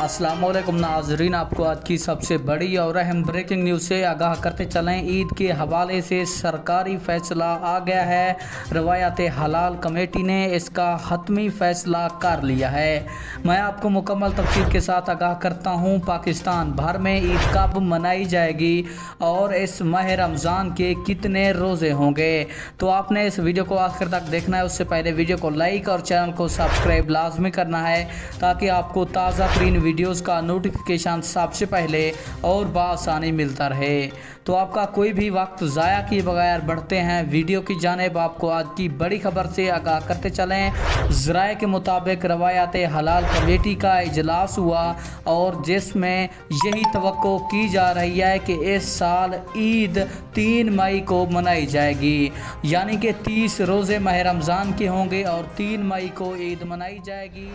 अस्सलाम वालेकुम नाज़रीन, आपको आज की सबसे बड़ी और अहम ब्रेकिंग न्यूज़ से आगाह करते चलें। ईद के हवाले से सरकारी फैसला आ गया है। रवायत हलाल कमेटी ने इसका हतमी फैसला कर लिया है। मैं आपको मुकम्मल तफसील के साथ आगाह करता हूँ। पाकिस्तान भर में ईद कब मनाई जाएगी और इस माह रमज़ान के कितने रोज़े होंगे, तो आपने इस वीडियो को आखिर तक देखना है। उससे पहले वीडियो को लाइक और चैनल को सब्सक्राइब लाजमी करना है ताकि आपको ताज़ा तरीन वीडियोस का नोटिफिकेशन सबसे पहले और बआसानी मिलता रहे। तो आपका कोई भी वक्त ज़ाया किए बगैर बढ़ते हैं वीडियो की जानिब। आपको आज की बड़ी खबर से आगाह करते चलें। ज़राए के मुताबिक रवायत हलाल कमेटी का इजलास हुआ और जिसमें यही तवक्को की जा रही है कि इस साल ईद 3 मई को मनाई जाएगी, यानी कि 30 रोज़े माह रमज़ान के होंगे और 3 मई को ईद मनाई जाएगी।